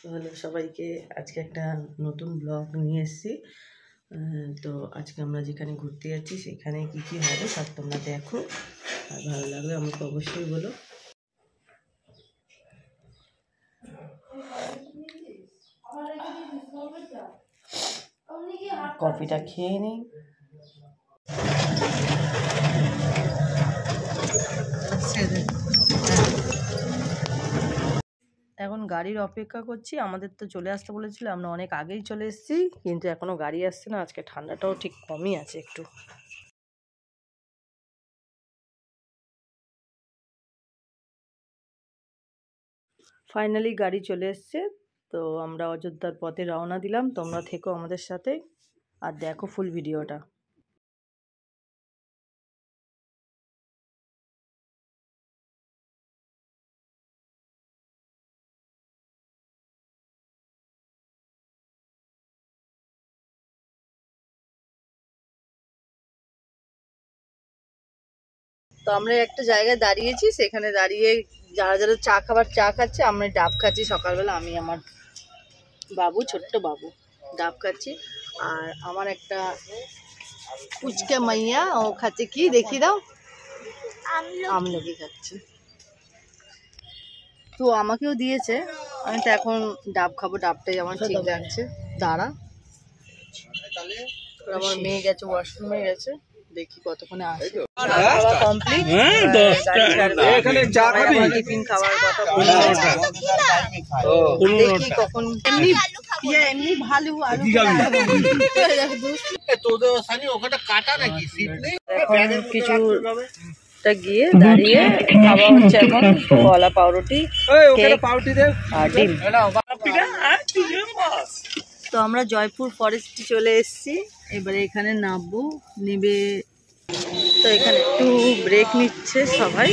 Hello সবাইকে, আজকে একটা নতুন ব্লগ নিয়ে এসেছি। তো আজকে আমরা যেখানে ঘুরতে যাচ্ছি সেখানে কি কি হবে সব তোমরা দেখো, আর ভালো লাগলে আমাকে অবশ্যই বলো। কফিটা খেয়ে নিই। এখন গাড়ির অপেক্ষা করছি। আমাদের তো চলে আসতে বলেছিল, আমরা অনেক আগেই চলে এসেছি, কিন্তু এখনো গাড়ি আসছে না। আজকে ঠান্ডাটাও ঠিক কমই আছে একটু। ফাইনালি গাড়ি চলে এসছে। তো আমরা অযোধ্যার পথে রওনা দিলাম। তোমরা থেকো আমাদের সাথে আর দেখো ফুল ভিডিওটা। তো আমরা একটা জায়গায় দাঁড়িয়েছি, সেখানে দাঁড়িয়ে যারা যারা চা খাচ্ছে, আমরা ডাব খাচ্ছি সকালবেলা। আমি আমার বাবু, ছোট্ট বাবু ডাব খাচ্ছি। আর আমার একটা পুচকে মাইয়া, ও খাচ্ছে কি দেখি দাও, আমলকি খাচ্ছে। তো আমাকেও দিয়েছে, আমি তো এখন ডাব খাবো, ডাবটাই আমার ঠিক লাগছে। দাঁড়া, আমার মেয়ে গেছে ওয়াশরুমে গেছে, দেখি কতক্ষণে আসে। খাওয়া কমপ্লিট, টিফিন খাওয়ার কথা দেখি কখন। এমনি ভালো এখন কিছুটা গিয়ে দাঁড়িয়ে খাওয়া হচ্ছে এখন কলা, পাউরুটি আর ডিম। তো আমরা জয়পুর ফরেস্টে চলে এসেছি, এবারে এখানে নামবো, নেবে। তো এখানে একটু ব্রেক নিচ্ছে সবাই।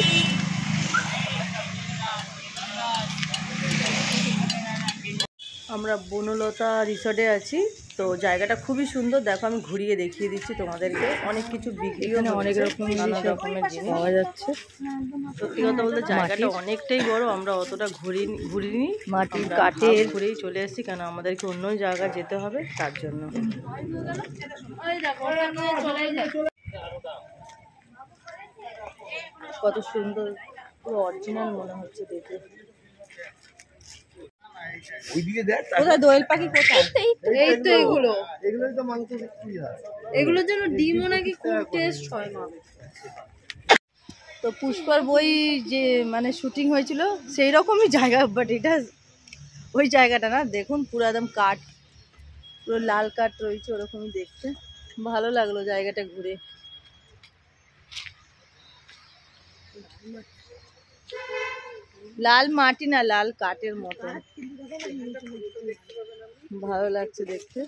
আমরা বনলতা রিসর্টে আছি। তো জায়গাটা খুবই সুন্দর, দেখো আমি ঘুরিয়ে দেখিয়ে দিচ্ছি তোমাদেরকে। অনেক কিছু বিক্রি, অনেক নানা রকমের জিনিস পাওয়া যাচ্ছে। সত্যি কথা বলতে জায়গাটা অনেকটাই বড়। আমরা অতটা ঘুরিনি, মাটির কাঠের ঘুরেই চলে এসেছি, কেন আমাদেরকে অন্য জায়গায় যেতে হবে তার জন্য। কত সুন্দর, পুরো অরিজিনাল মনে হচ্ছে দেখে। কোথায় দোয়েল পাখি, কোথায়? এই তো এগুলোই তো মাংস বিক্রি হয়। এগুলোর জন্য ডিমও নাকি খুব টেস্ট হয় না। তো পুষ্পার বই যে মানে শুটিং হয়েছিল সেই রকমই জায়গা, বাট এটা ওই জায়গাটা না। দেখুন পুরো একদম কাঠ, পুরো লাল কাঠ রয়েছে, ওরকমই দেখতে। ভালো লাগলো জায়গাটা ঘুরে। লাল মাটি না, লাল কাঠের মতো, ভালো লাগছে দেখতে।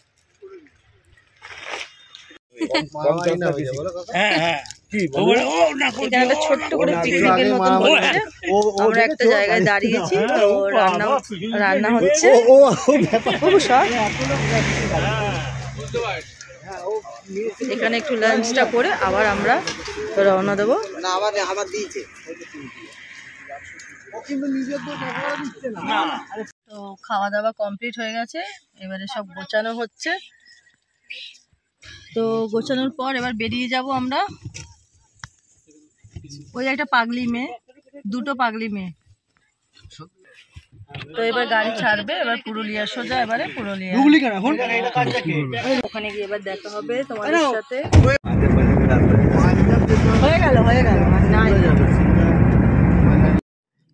এখানে ছোট্ট করে পিকনিকের মতন হচ্ছে। আমরা একটা জায়গায় দাঁড়িয়েছি, তো রান্না হচ্ছে। এখানে একটু লাঞ্চটা করে আবার আমরা রওনা দেবো। তো খাওয়া দাওয়া কমপ্লিট হয়ে গেছে, এবারে সব গোছানো হচ্ছে। তো গোছানোর পর এবার বেরিয়ে যাব আমরা। ওই একটা পাগলি মেয়ে, দুটো পাগলি মেয়ে। তো এবার গাড়ি ছাড়বে, এবার পুরুলিয়া সোজা, এবারে পুরুলিয়া। ওখানে গিয়ে এবার দেখা হবে তোমাদের সাথে। হয়ে গেল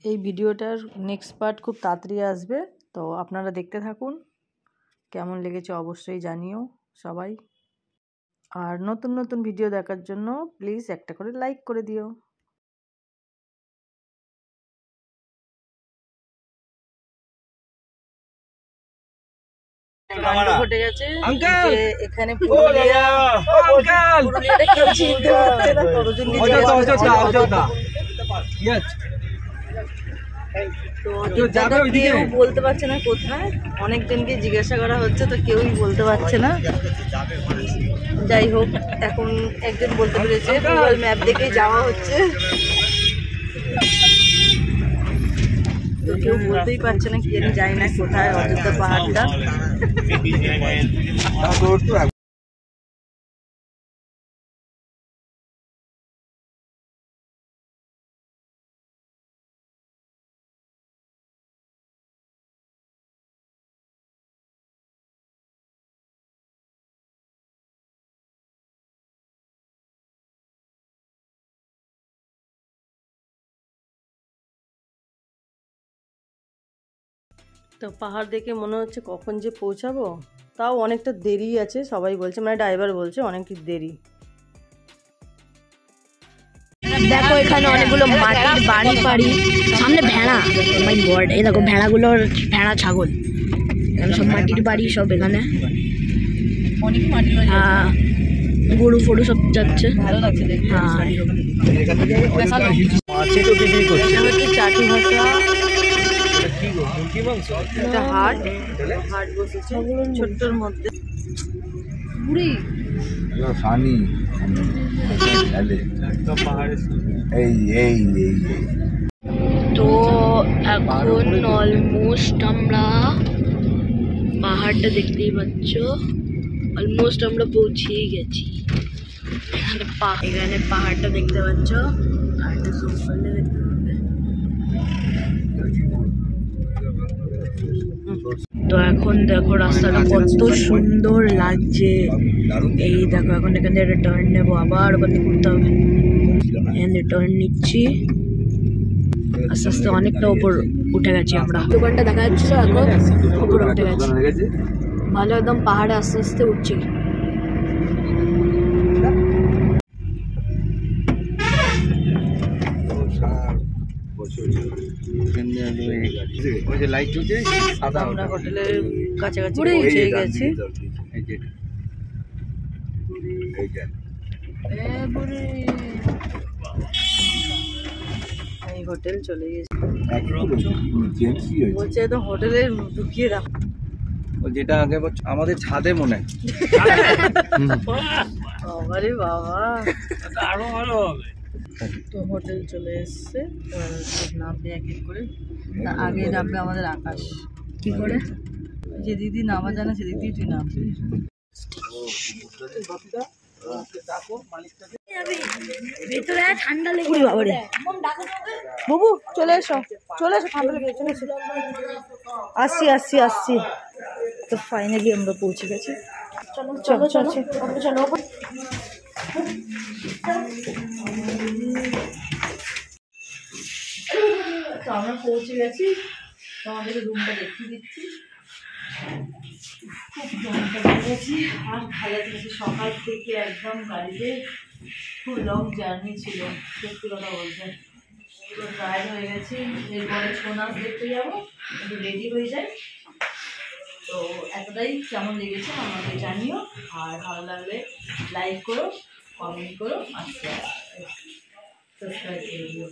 এই ভিডিওটার নেক্সট পার্ট খুব তাড়াতাড়ি আসবে, তো আপনারা দেখতে থাকুন। কেমন লেগেছে অবশ্যই জানিও সবাই। আর নতুন নতুন ভিডিও দেখার জন্য প্লিজ একটা করে লাইক করে দিও। ঘটে গেছে এখানে, কেউ বলতে পারছে না কোথায়। অনেকজনকে জিজ্ঞাসা করা হচ্ছে, তো কেউই বলতে পারছে না। যাই হোক, এখন একজন বলতে পেরেছে, গুগল ম্যাপ দেখে যাওয়া হচ্ছে। তো কেউ বলতেই পারছে না, কি জানি জানি না কোথায় অযোধ্যা পাহাড়টা। তো পাহাড় দেখে মনে হচ্ছে কখন যে পৌঁছাবো, তাও অনেকটা দেরি আছে সবাই বলছে, মানে ড্রাইভার বলছে অনেক দেরি। দেখো এখানে অনেকগুলো মাটির বাড়ি ফাড়ি, সামনে ভেড়া, মাই গড, এই দেখো ভেড়াগুলোর, ভেড়া ছাগল, এখানে সব মাটির বাড়ি সব, এখানে হ্যাঁ গরু ফরু সব যাচ্ছে, ভালো লাগছে দেখতে। হ্যাঁ চাটু ভাষা, একটা হাট বসেছে ছোট্টর মধ্যে। বুড়ি তো এখন অলমোস্ট আমরা পাহাড়টা দেখতেই পাচ্ছ, অলমোস্ট আমরা পৌঁছেই গেছি। এখানে পাহাড়টা দেখতে পাচ্ছ, পাহাড়টা জুম করলে দেখতে পাবে। তো এখন দেখো রাস্তাটা কত সুন্দর লাগছে, এই দেখো এখন এখান থেকে একটা টার্ন নেবো, আবার ওখান থেকে ঘুরতে হবে, এখানে টার্ন নিচ্ছি, আস্তে আস্তে অনেকটা উপর উঠে গেছি আমরা। দোকানটা দেখা যাচ্ছে এখন উপরে উঠে গেছে, ভালো একদম পাহাড়ে আস্তে আস্তে উঠছি। আমরা হোটেলের কাছাকাছি পৌঁছে গেছি। এই হোটেল চলে গেছে, বলছে তো হোটেলে ঢুকিয়ে রাখ, যেটা আগে আমাদের ছাদে মনে হয়। আরে বাবা, আরো ভালো হবে। তো হোটেল চলে এসছে, নামবে এক এক করে। আগে নামবে আমাদের আকাশ। কি করে? যে দিদি নামা জানে সেদিক দিয়ে তুই নামবি। ভেতরে ঠান্ডা লেগে বাবারে। বাবু চলে এসো, চলে এসো, ঠান্ডা লেগে চলে এসো। আসছি আসছি আসছি। তো ফাইনালি আমরা পৌঁছে গেছি। চলো চলো চলো চলো। তো আমরা পৌঁছে গেছি, তোমাদেরকে রুমটা দেখিয়ে দিচ্ছি। খুব জমটা গেছি আর ভালো লাগছে, সকাল থেকে একদম গাড়িতে খুব লং জার্নি ছিল, সত্যি কথা বলতে। পুরো টায়ার্ড হয়ে গেছি। এরপরে ছৌ নাচ দেখতে যাবো, একটু রেডি হয়ে যাই। তো এতটাই কেমন লেগেছে আমাকে জানিও, আর ভালো লাগলে লাইক করো, কমেন্ট করো, আর সাবস্ক্রাইব করে দিও।